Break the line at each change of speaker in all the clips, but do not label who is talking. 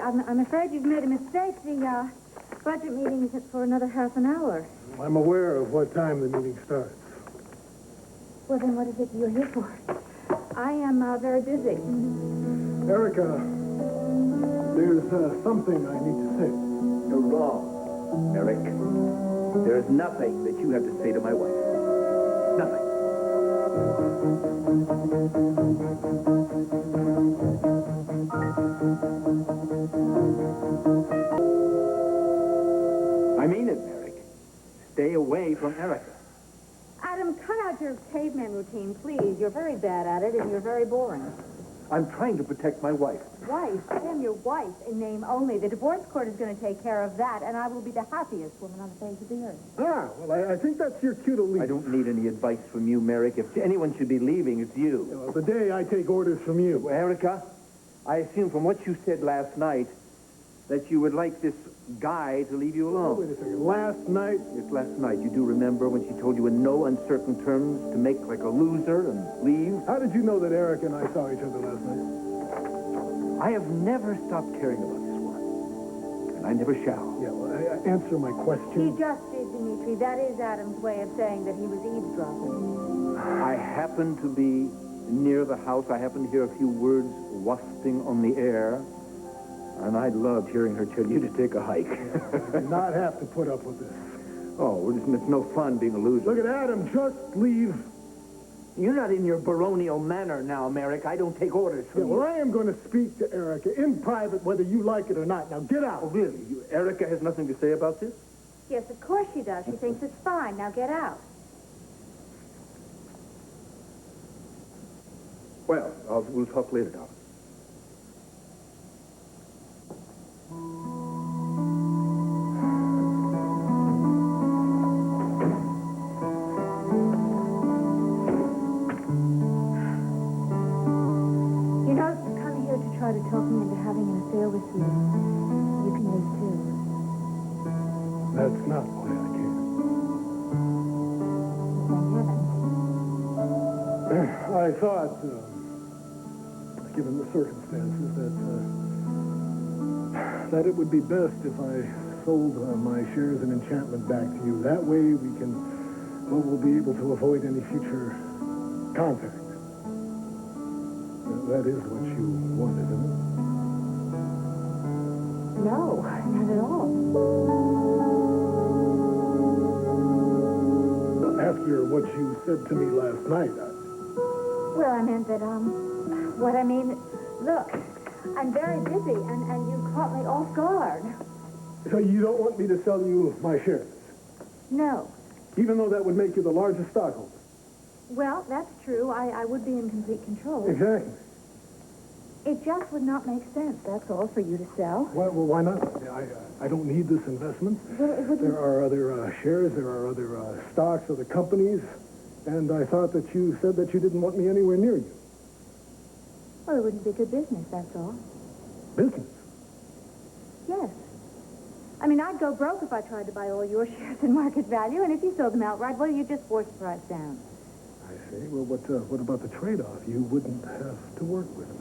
I'm afraid you've made a mistake. The budget meeting is for another half an hour.
I'm aware of what time the meeting starts.
Well, then what is it you're here for? I am very busy.
Erica, there's something I need to say.
You're wrong, Eric. There's nothing that you have to say to my wife. Nothing. I mean it, Eric. Stay away from Erica.
Adam, cut out your caveman routine, please. You're very bad at it, and you're very boring.
I'm trying to protect my wife.
Wife? I am your wife in name only. The divorce court is going to take care of that, and I will be the happiest woman on the face of the earth.
Ah, well, I think that's your cue to leave.
I don't need any advice from you, Merrick. If anyone should be leaving, it's you.
Well, the day I take orders from you.
Well, Erica, I assume from what you said last night that you would like this guy to leave you
Oh,
alone.
wait a second. Last night?
Yes, last night. You do remember when she told you in no uncertain terms to make like a loser and leave?
How did you know that Erica and I saw each other last night?
I have never stopped caring about this one. And I never shall.
Yeah, well, answer my question.
He just did, Dimitri. That is Adam's way of saying that he was eavesdropping.
I happened to be near the house. I happened to hear a few words wafting on the air. And I loved hearing her tell you to take a hike.
You do not have to put up with this.
Oh, it's no fun being a loser.
Look at Adam. Just leave.
You're not in your baronial manner now, Merrick. I don't take orders from
Yeah, well, I am going to speak to Erica in private, whether you like it or not. Now, get out.
Oh, really? Erica has nothing to say about this?
Yes, of course she does. She thinks it's fine. Now get out.
Well, we'll talk later, darling.
To talk me into having an affair with you. You can leave too.
That's not why I came.
Thank heaven.
I thought, given the circumstances, that it would be best if I sold my shares in Enchantment back to you. That way we'll be able to avoid any future contact. That is what you want, isn't it?
No, not at all.
After what you said to me last night,
Well, I meant that, what I mean, look, I'm very busy, and you caught me off guard.
So you don't want me to sell you my shares?
No.
Even though that would make you the largest stockholder?
Well, that's true. I would be in complete control.
Exactly.
It just would not make sense, that's all, for you to sell.
Well, why not? I don't need this investment.
Well, it wouldn't...
There are other shares, there are other stocks, other companies, and I thought that you said that you didn't want me anywhere near you.
Well, it wouldn't be good business, that's all.
Business?
Yes. I mean, I'd go broke if I tried to buy all your shares in market value, and if you sold them outright, well, you just force the price down.
I see. Well, what about the trade-off? You wouldn't have to work with me.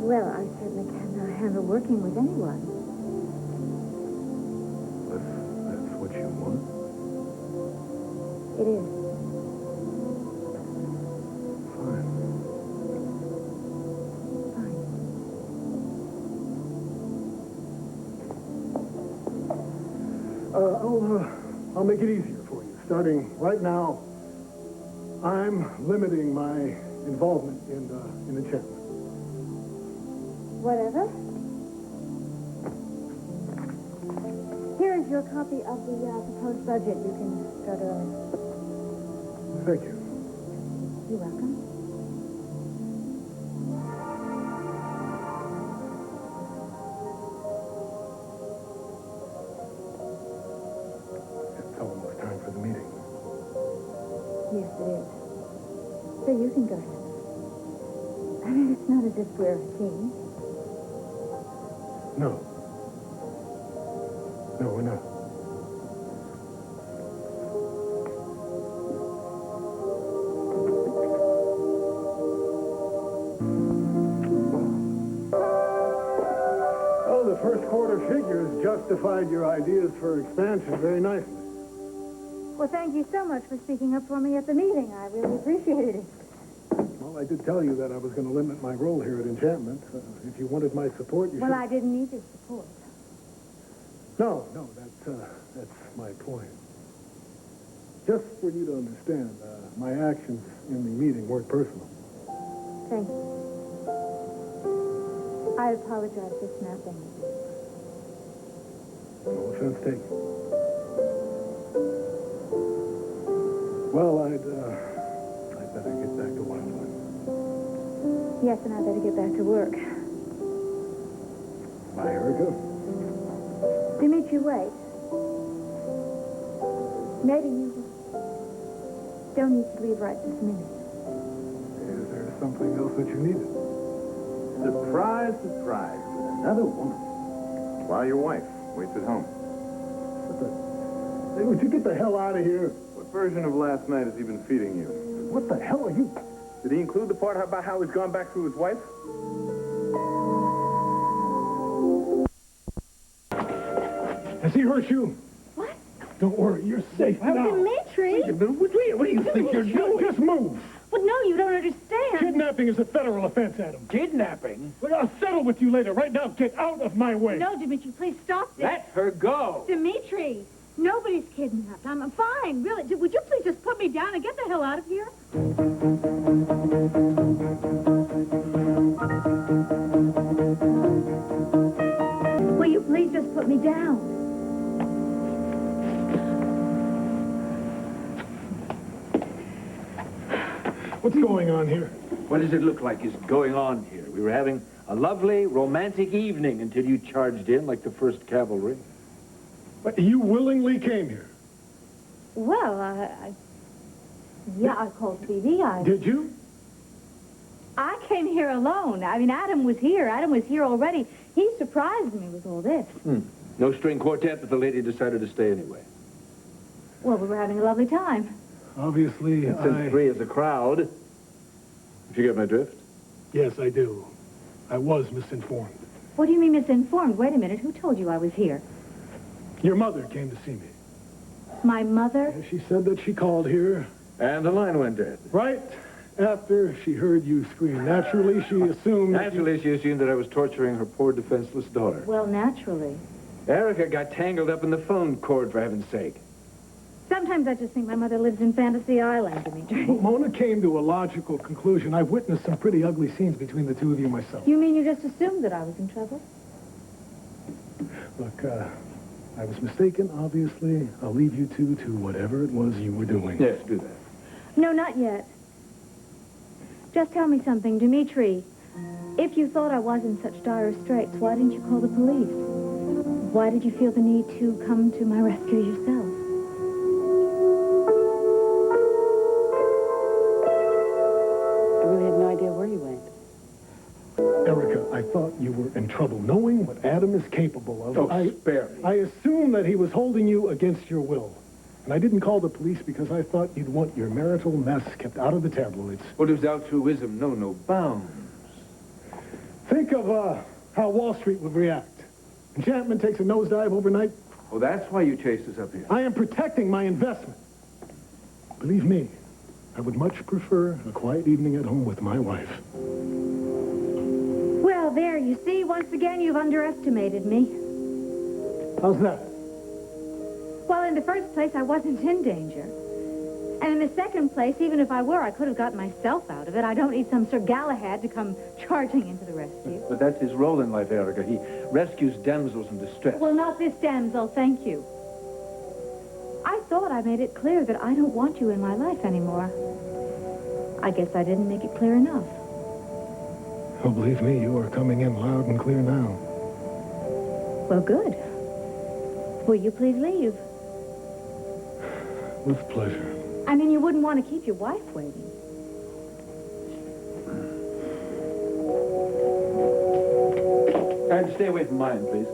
Well, I certainly can handle working with anyone.
That's what you want?
It is.
Fine. I'll make it easier for you. Starting right now, I'm limiting my involvement in Enchantment.
Whatever. Here is your copy of the proposed budget. You can start early.
Thank you.
You're welcome.
It's almost time for the meeting.
Yes, it is. So you can go ahead. I mean, it's not as if we're a team.
No. No, we're not. figures justified your ideas for expansion very nicely.
Well, thank you so much for speaking up for me at the meeting. I really appreciated it.
Well, I did tell you that I was going to limit my role here at Enchantment. If you wanted my support, you
Well,
should...
I didn't need your support.
No, that's my point. Just for you to understand, my actions in the meeting weren't personal.
Thank you. I apologize for snapping at you.
No offense taken. Well, I'd better get back to Wildwood.
Yes, and I better get back to work.
Bye, Erica.
Dimitri, wait. Maybe you don't need to leave right this minute.
Is there something else that you needed?
Surprise, surprise. Another woman.
While your wife waits at home.
Hey, would you get the hell out of here?
What version of last night has he been feeding you?
What the hell are you...
Did he include the part about how he's gone back to his wife?
Has he hurt you?
What?
Don't worry, you're safe now.
Dimitri!
What do you think you're doing? Just move.
But no, you don't understand.
Kidnapping is a federal offense, Adam.
Kidnapping?
Look, I'll settle with you later. Right now, get out of my way.
No, Dimitri, please stop this.
Let her go.
Dimitri, nobody's kidnapped. I'm fine, really. Would you please just put me down and get the hell out of here? Will you please just put me down?
What's going on here?
What does it look like is going on here? We were having a lovely, romantic evening until you charged in like the 1st Cavalry.
But you willingly came here.
Well, yeah, I called PD.
Did you?
I came here alone. I mean, Adam was here. Adam was here already. He surprised me with all this.
No string quartet, but the lady decided to stay anyway.
Well, we were having a lovely time.
Obviously,
Since 3 is a crowd, if you get my drift.
Yes, I do. I was misinformed.
What do you mean misinformed? Wait a minute. Who told you I was here?
Your mother came to see me.
My mother?
She said that she called here
And the line went dead.
right after she heard you scream. Naturally, she assumed...
Naturally, she assumed that I was torturing her poor defenseless daughter.
Well, naturally.
Erica got tangled up in the phone cord, for heaven's sake.
Sometimes I just think my mother lives in Fantasy Island, Dimitri.
Mona came to a logical conclusion. I've witnessed some pretty ugly scenes between the two of you myself.
You mean you just assumed that I was in trouble?
Look, I was mistaken, obviously. I'll leave you two to whatever it was you were doing.
Yes, do that.
No, not yet. Just tell me something, Dimitri. If you thought I was in such dire straits, why didn't you call the police? Why did you feel the need to come to my rescue yourself?
I really had no idea where you went.
Erica, I thought you were in trouble. Knowing what Adam is capable of,
Oh, spare me.
I assumed that he was holding you against your will. And I didn't call the police because I thought you'd want your marital mess kept out of the tabloids.
What does altruism know no bounds?
Think of how Wall Street would react. Enchantment takes a nosedive overnight.
Oh, that's why you chased us up here.
I am protecting my investment. Believe me, I would much prefer a quiet evening at home with my wife.
Well, there, you see, once again, you've underestimated me.
How's that?
Well, in the first place, I wasn't in danger. And in the second place, even if I were, I could have gotten myself out of it. I don't need some Sir Galahad to come charging into the rescue.
But that's his role in life, Erica. He rescues damsels in distress.
Well, not this damsel, thank you. I thought I made it clear that I don't want you in my life anymore. I guess I didn't make it clear enough.
Oh, believe me, you are coming in loud and clear now.
Well, good. Will you please leave?
With pleasure.
I mean, you wouldn't want to keep your wife waiting.
And stay away from mine, please.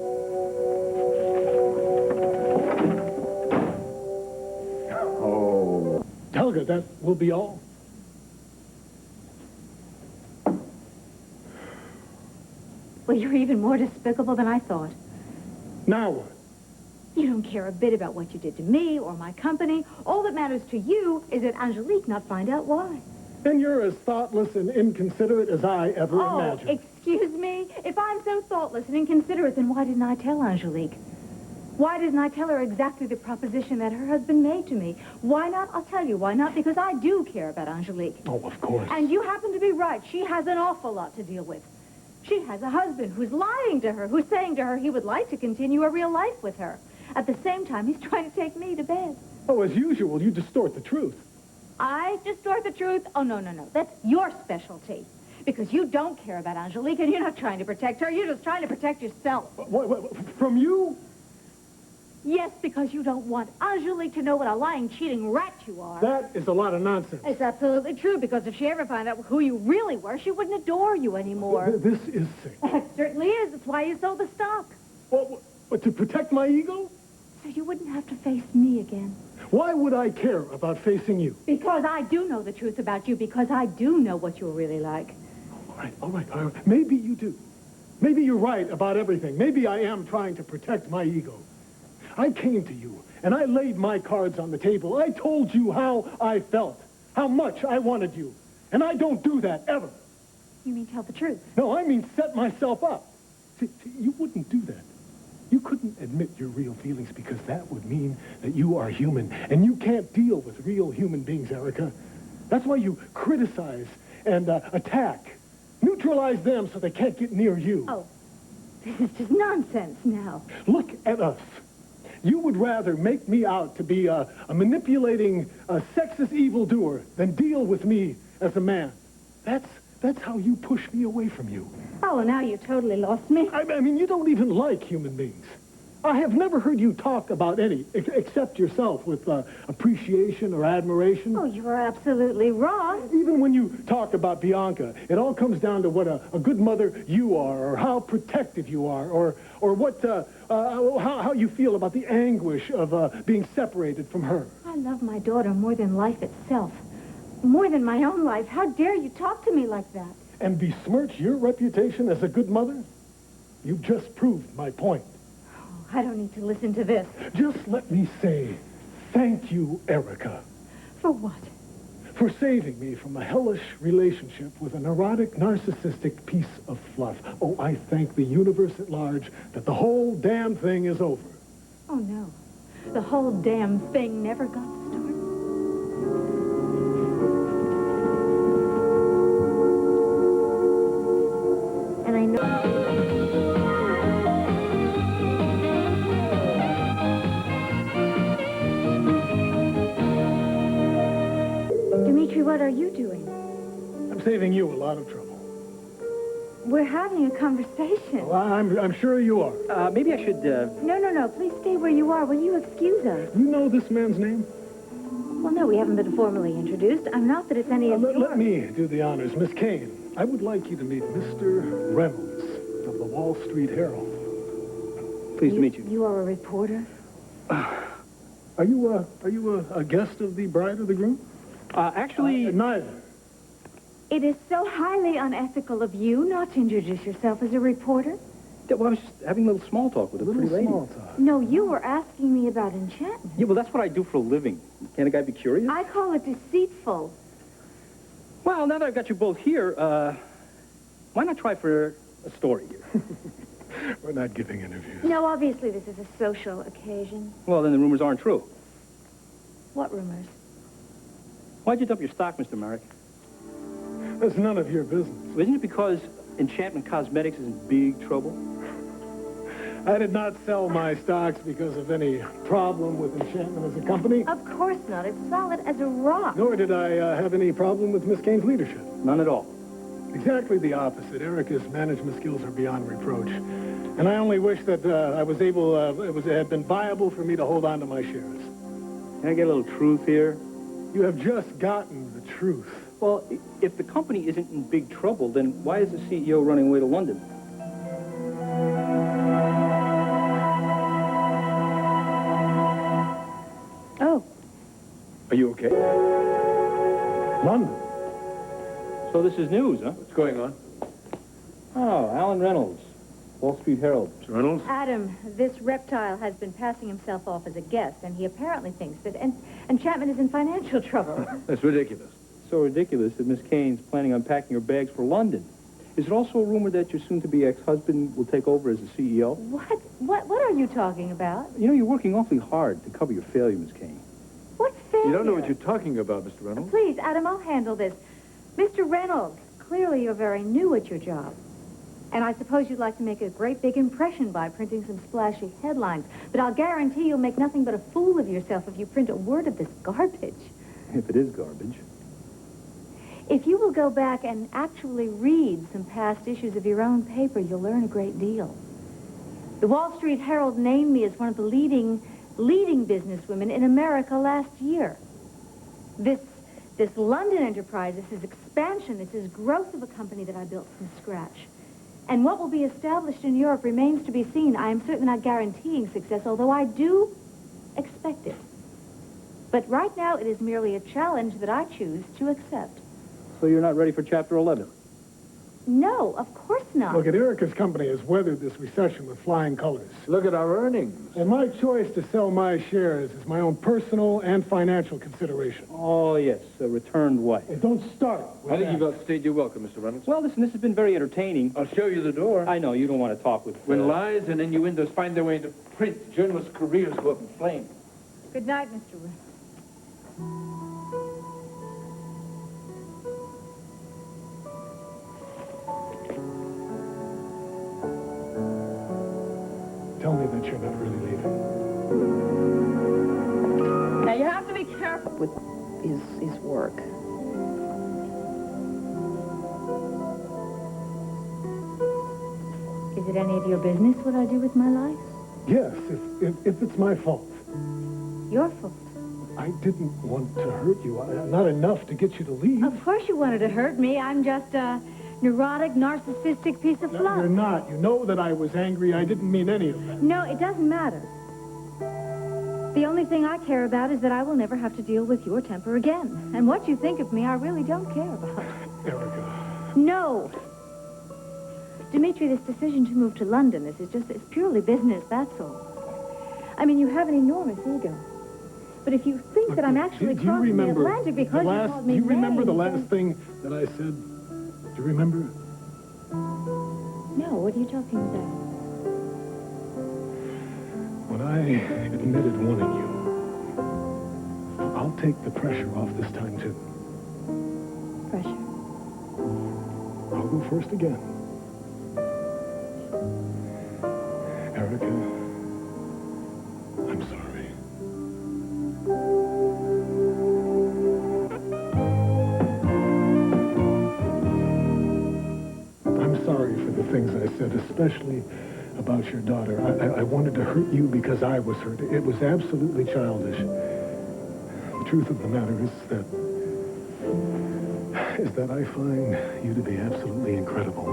Oh.
Helga, that will be all.
Well, you're even more despicable than I thought.
Now what?
You don't care a bit about what you did to me or my company. All that matters to you is that Angelique not find out why.
And you're as thoughtless and inconsiderate as I ever imagined.
Excuse me? If I'm so thoughtless and inconsiderate, then why didn't I tell Angelique? Why didn't I tell her exactly the proposition that her husband made to me? Why not? I'll tell you why not. Because I do care about Angelique.
Oh, of course.
And you happen to be right. She has an awful lot to deal with. She has a husband who's lying to her, who's saying to her he would like to continue a real life with her. At the same time, he's trying to take me to bed.
Oh, as usual, you distort the truth.
I distort the truth? Oh, no. That's your specialty. Because you don't care about Angelique, and you're not trying to protect her. You're just trying to protect yourself.
What, from you?
Yes, because you don't want Angelique to know what a lying, cheating rat you are.
That is a lot of nonsense.
It's absolutely true, because if she ever found out who you really were, she wouldn't adore you anymore.
This is sick.
It certainly is. That's why you sold the stock.
What, to protect my ego?
So you wouldn't have to face me again.
Why would I care about facing you?
Because I do know the truth about you, because I do know what you're really like.
All right. Maybe you do. Maybe you're right about everything. Maybe I am trying to protect my ego. I came to you, and I laid my cards on the table. I told you how I felt, how much I wanted you. And I don't do that, ever.
You mean tell the truth?
No, I mean set myself up. See, you wouldn't do that. You couldn't admit your real feelings because that would mean that you are human, and you can't deal with real human beings, Erica. That's why you criticize and attack. Neutralize them so they can't get near you.
Oh, this is just nonsense now.
Look at us. You would rather make me out to be a manipulating, sexist evildoer than deal with me as a man. That's how you push me away from you.
Oh, well, now you totally lost me.
I mean, you don't even like human beings. I have never heard you talk about any, except yourself, with appreciation or admiration.
Oh, you are absolutely wrong.
Even when you talk about Bianca, it all comes down to what a good mother you are, or how protective you are, or what, how you feel about the anguish of being separated from her.
I love my daughter more than life itself. More than my own life. How dare you talk to me like that?
And besmirch your reputation as a good mother? You just proved my point.
Oh, I don't need to listen to this.
Just let me say, thank you, Erica.
For what?
For saving me from a hellish relationship with a neurotic, narcissistic piece of fluff. Oh, I thank the universe at large that the whole damn thing is over.
Oh, no. The whole damn thing never got started. And I know... Dimitri, what are you doing?
I'm saving you a lot of trouble.
We're having a conversation.
Well, I'm sure you are.
Maybe I should,
No. Please stay where you are. Will you excuse us?
You know this man's name?
Well, no, we haven't been formally introduced. I'm not that it's any of yours.
Let me do the honors. Miss Kane, I would like you to meet Mr. Reynolds of the Wall Street Herald.
pleased to meet you.
You are a reporter?
Are you a guest of the bride or the groom?
Actually...
Neither.
It is so highly unethical of you not to introduce yourself as a reporter.
Well, I was just having a little small talk with a pretty lady.
Small talk.
No, you were asking me about enchantment.
Yeah, well, that's what I do for a living. Can't a guy be curious?
I call it deceitful.
Well, now that I've got you both here, why not try for a story here?
We're not giving interviews.
No, obviously this is a social occasion.
Well, then the rumors aren't true.
What rumors?
Why'd you dump your stock, Mr. Merrick?
That's none of your business.
Isn't it because Enchantment Cosmetics is in big trouble?
I did not sell my stocks because of any problem with Enchantment as a company.
Of course not. It's solid as a rock.
Nor did I have any problem with Miss Kane's leadership.
None at all.
Exactly the opposite. Erica's management skills are beyond reproach. And I only wish that it had been viable for me to hold on to my shares.
Can I get a little truth here?
You have just gotten the truth.
Well, if the company isn't in big trouble, then why is the CEO running away to London?
Oh.
Are you okay? London.
So this is news, huh?
What's going on?
Oh, Alan Reynolds. Wall Street Herald.
Mr. Reynolds?
Adam, this reptile has been passing himself off as a guest, and he apparently thinks that Enchantment is in financial trouble.
That's ridiculous.
So ridiculous that Miss Kane's planning on packing her bags for London. Is it also a rumor that your soon-to-be ex-husband will take over as the CEO?
What are you talking about?
You know, you're working awfully hard to cover your failure, Miss Kane.
What failure?
You don't know what you're talking about, Mr. Reynolds.
Please, Adam, I'll handle this. Mr. Reynolds, clearly you're very new at your job. And I suppose you'd like to make a great big impression by printing some splashy headlines. But I'll guarantee you'll make nothing but a fool of yourself if you print a word of this garbage.
If it is garbage.
If you will go back and actually read some past issues of your own paper, you'll learn a great deal. The Wall Street Herald named me as one of the leading businesswomen in America last year. This London enterprise, this is expansion, this is growth of a company that I built from scratch. And what will be established in Europe remains to be seen. I am certainly not guaranteeing success, although I do expect it. But right now, it is merely a challenge that I choose to accept.
So you're not ready for Chapter 11?
No, of course not.
Look, Erica's company has weathered this recession with flying colors.
Look at our earnings.
And my choice to sell my shares is my own personal and financial consideration.
Oh, yes, a returned wife.
And don't start with
I think
that.
you've outstayed your welcome, Mr. Reynolds.
Well, listen, this has been very entertaining.
I'll show you the door.
I know, you don't want to talk with...
When lies and innuendos find their way into print, journalists' careers go up in flames.
Good night, Mr. Reynolds.
Tell me that you're not really leaving.
Now, you have to be careful with his work.
Is it any of your business what I do with my life?
Yes, if it's my fault.
Your fault.
I didn't want to hurt you. Not enough to get you to leave.
Of course you wanted to hurt me. I'm just a neurotic, narcissistic piece of
No,
fluff.
you're not. You know that I was angry. I didn't mean any of that.
No, it doesn't matter. The only thing I care about is that I will never have to deal with your temper again. And what you think of me, I really don't care about.
Erica.
No. Dimitri, this decision to move to London, it's purely business, that's all. I mean, you have an enormous ego. But if you think that I'm actually
Do you
crossing the
remember
Atlantic because you called me
Do you remember the
names,
last thing that I said? Do you remember?
No, what are you talking about?
When I admitted wanting you, I'll take the pressure off this time, too.
Pressure.
I'll go first again. Erica, I'm sorry. I'm sorry for the things I said, especially about your daughter. I wanted to hurt you because I was hurt. It was absolutely childish. The truth of the matter is that I find you to be absolutely incredible.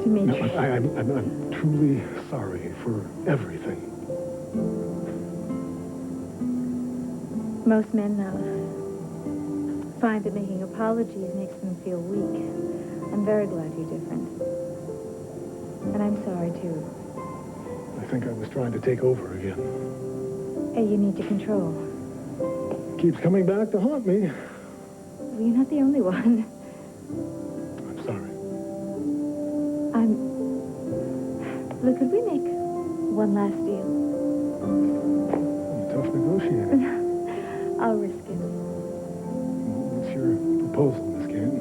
Dimitri.
No, I'm truly sorry for everything.
Most men find that making apologies makes them feel weak. I'm very glad you're different. And I'm sorry, too.
I think I was trying to take over again.
Hey, you need to control.
Keeps coming back to haunt me.
Well, you're not the only one.
I'm sorry.
Look, could we make one last deal?
You're tough negotiating.
I'll risk it.
What's your proposal, Miss Kane?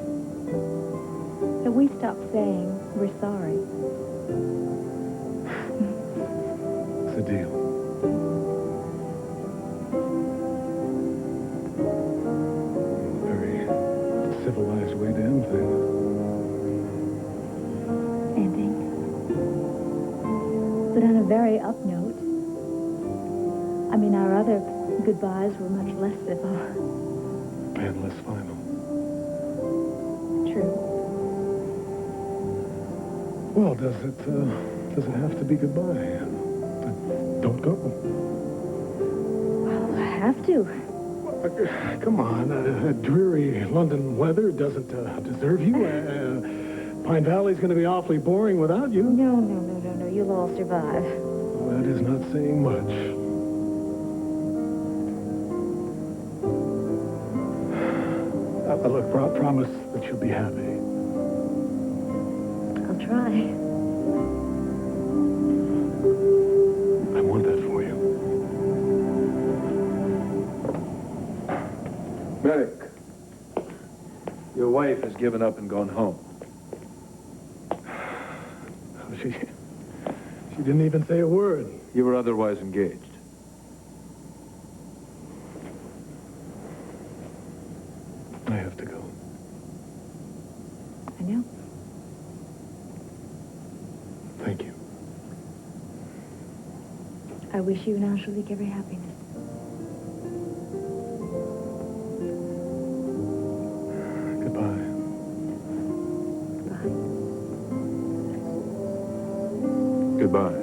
That we stop saying we're sorry.
It's a deal. A very civilized way to end things.
Ending. But on a very up note. I mean, our other goodbyes were much less civil.
And less final.
True.
Well, does it have to be goodbye? Don't go.
Well, I have to.
Come on, dreary London weather doesn't deserve you. Pine Valley's going to be awfully boring without you.
No. You'll all survive.
Well, that is not saying much. Look, promise that you'll be happy.
I'll try.
I want that for you.
Merrick, your wife has given up and gone home.
She didn't even say a word.
You were otherwise engaged.
I have to go.
I know.
Thank you.
I wish you and Angelique every happiness.
Goodbye.
Goodbye.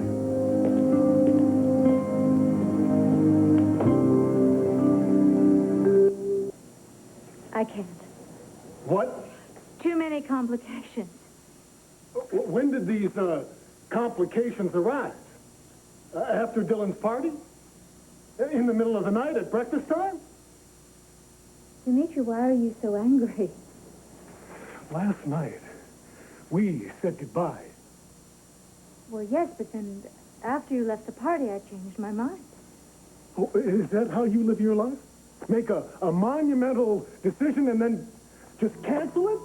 I can't.
What?
Too many complications.
When did these complications arise? After Dylan's party? In the middle of the night at breakfast time?
Dimitri, why are you so angry?
Last night, we said goodbye.
Well, yes, but then after you left the party, I changed my mind.
Oh, is that how you live your life? Make a monumental decision and then just cancel it?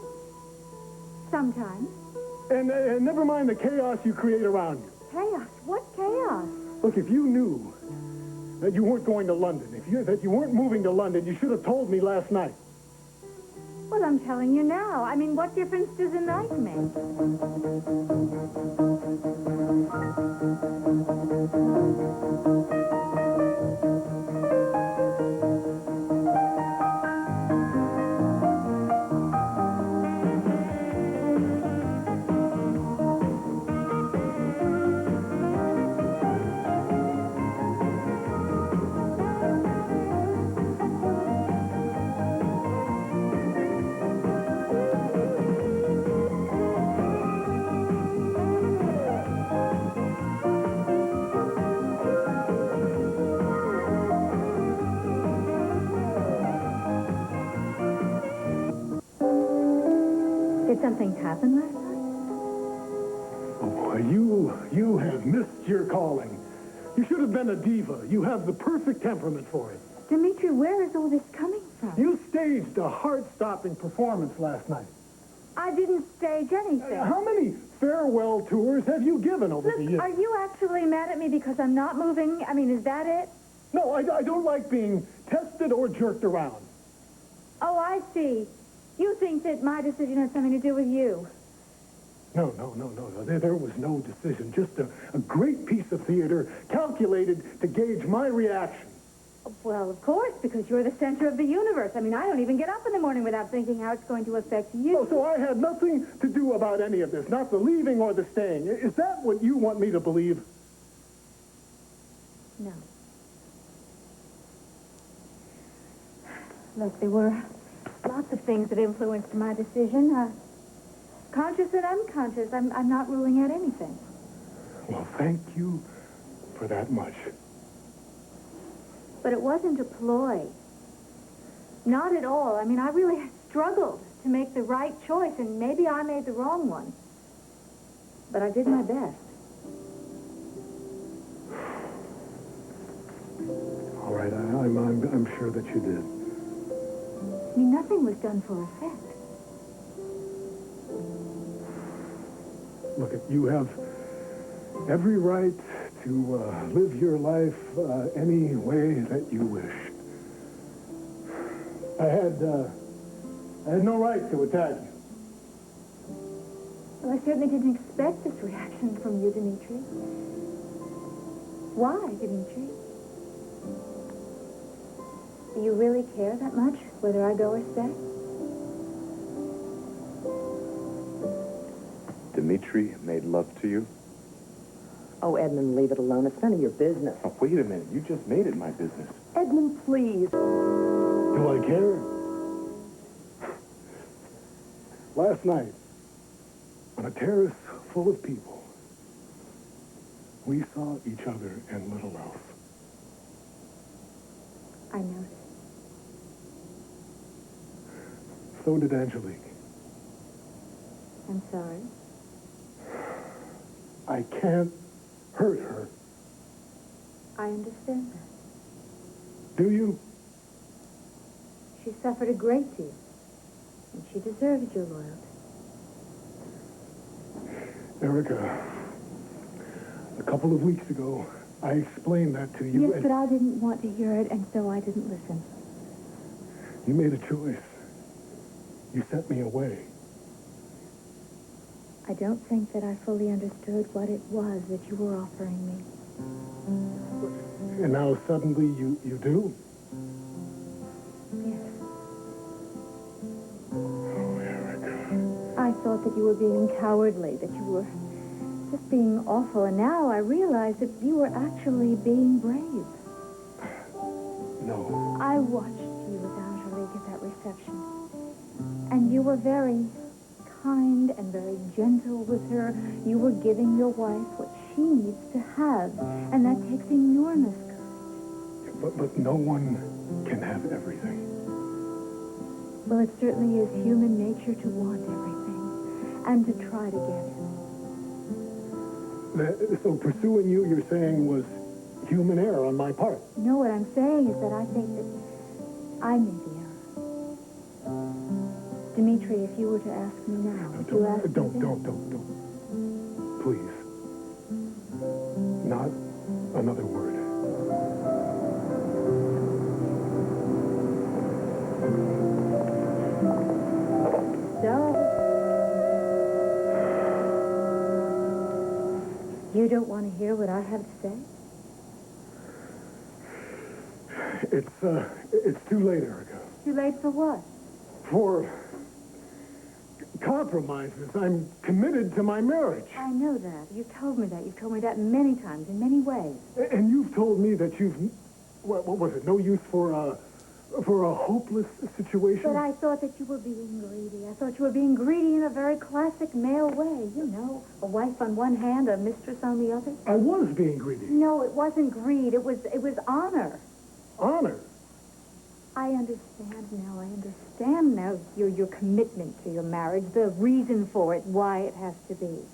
Sometimes.
And never mind the chaos you create around you.
Chaos? What chaos?
Look, if you knew that you weren't going to London, that you weren't moving to London, you should have told me last night.
Well, I'm telling you now. I mean, what difference does a night make? Did something happen last night?
Oh, boy, you have missed your calling. You should have been a diva. You have the perfect temperament for it.
Dimitri, where is all this coming from?
You staged a heart-stopping performance last night.
I didn't stage anything.
How many farewell tours have you given over the
Look,
years?
are you actually mad at me because I'm not moving? I mean, is that it?
No, I don't like being tested or jerked around.
Oh, I see. You think that my decision had something to do with you.
No. There was no decision. Just a great piece of theater calculated to gauge my reaction.
Well, of course, because you're the center of the universe. I mean, I don't even get up in the morning without thinking how it's going to affect you.
Oh, so I had nothing to do about any of this, not the leaving or the staying. Is that what you want me to believe?
No. Look, there were lots of things that influenced my decision. Conscious and unconscious. I'm not ruling out anything.
Well, thank you for that much.
But it wasn't a ploy. Not at all. I mean, I really struggled to make the right choice, and maybe I made the wrong one. But I did my best.
All right, I'm sure that you did.
I mean, nothing was done for effect.
Look, you have every right to live your life any way that you wish. I had no right to attack you.
Well, I certainly didn't expect this reaction from you, Dimitri. Why, Dimitri? Do you really care that much whether I go or stay?
Dimitri made love to you?
Oh, Edmund, leave it alone. It's none of your business.
Oh, wait a minute. You just made it my business.
Edmund, please.
Do I care? Last night, on a terrace full of people, we saw each other and little else.
I noticed.
So did Angelique.
I'm sorry.
I can't hurt her.
I understand that.
Do you?
She suffered a great deal, and she deserves your loyalty.
Erica, a couple of weeks ago, I explained that to you.
Yes, but I didn't want to hear it, and so I didn't listen.
You made a choice. You sent me away.
I don't think that I fully understood what it was that you were offering me.
And now suddenly you do?
Yes.
Oh, Erica.
I thought that you were being cowardly, that you were just being awful, and now I realize that you were actually being brave.
No.
I watched you with Angelique at that reception, and you were very kind and very gentle with her. You were giving your wife what she needs to have, and that takes enormous courage.
But no one can have everything.
Well, it certainly is human nature to want everything, and to try to get it.
So pursuing you, you're saying, was human error on my part?
No, what I'm saying is that I think that I made the error. Dimitri, if you were to ask me now, would you ask me then?
Don't. Please. Not another word.
So, you don't want to hear what I have to say?
It's too late, Erica.
Too late for what?
For compromises. I'm committed to my marriage.
I know that. You've told me that. You've told me that many times, in many ways.
And you've told me that you've, what was it, no use for a hopeless situation?
But I thought that you were being greedy. I thought you were being greedy in a very classic male way. You know, a wife on one hand, a mistress on the other.
I was being greedy.
No, it wasn't greed. It was honor.
Honor.
I understand now. I understand now your commitment to your marriage, the reason for it, why it has to be.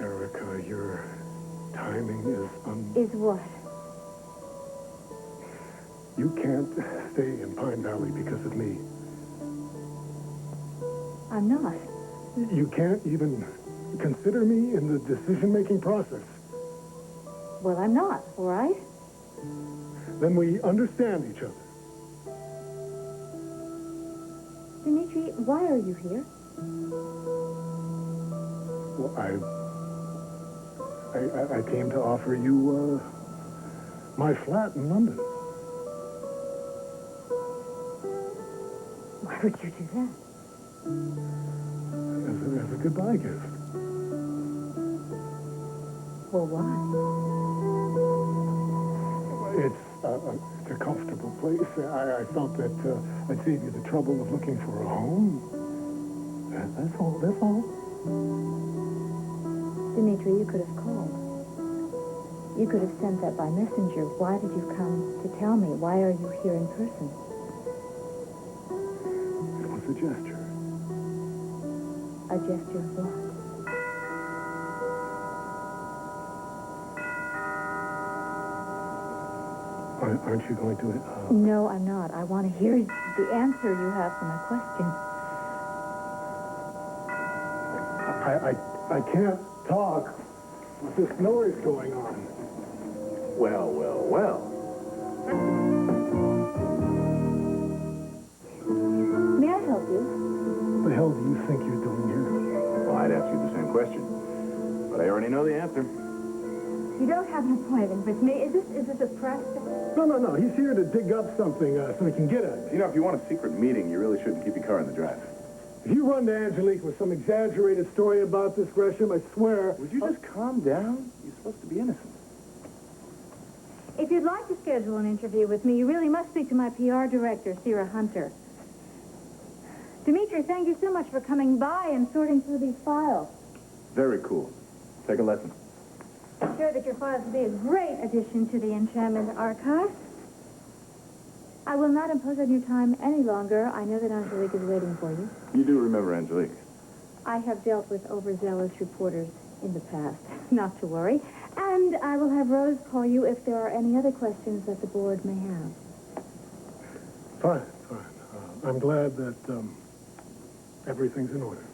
Erica, your timing is
Is what?
You can't stay in Pine Valley because of me.
I'm not.
You can't even consider me in the decision-making process.
Well, I'm not, all right?
Then we understand each other.
Dimitri, why are you here?
Well, I came to offer you my flat in London.
Why would you do that?
As a goodbye gift.
Well, why?
It's a comfortable place. I felt that I'd save you the trouble of looking for a home. That's all.
Dimitri, you could have called. You could have sent that by messenger. Why did you come to tell me? Why are you here in person?
It was a gesture.
A gesture of what?
Aren't you going to...
No, I'm not. I want to hear the answer you have for my question.
I can't talk with this noise going on.
Well.
May I help you?
What the hell do you think you're doing here?
Well, I'd ask you the same question. But I already know the answer.
You don't have an appointment with me. Is this a press?
No. He's here to dig up something so he can get at it.
You know, if you want a secret meeting, you really shouldn't keep your car in the drive.
If you run to Angelique with some exaggerated story about this, Gresham, I swear...
Would you just calm down? You're supposed to be innocent.
If you'd like to schedule an interview with me, you really must speak to my PR director, Sarah Hunter. Dimitri, thank you so much for coming by and sorting through these files.
Very cool. Take a lesson.
I'm sure that your files will be a great addition to the Enchantment Archive. I will not impose on your time any longer. I know that Angelique is waiting for you.
You do remember Angelique.
I have dealt with overzealous reporters in the past. Not to worry. And I will have Rose call you if there are any other questions that the board may have.
Fine, fine. I'm glad that everything's in order.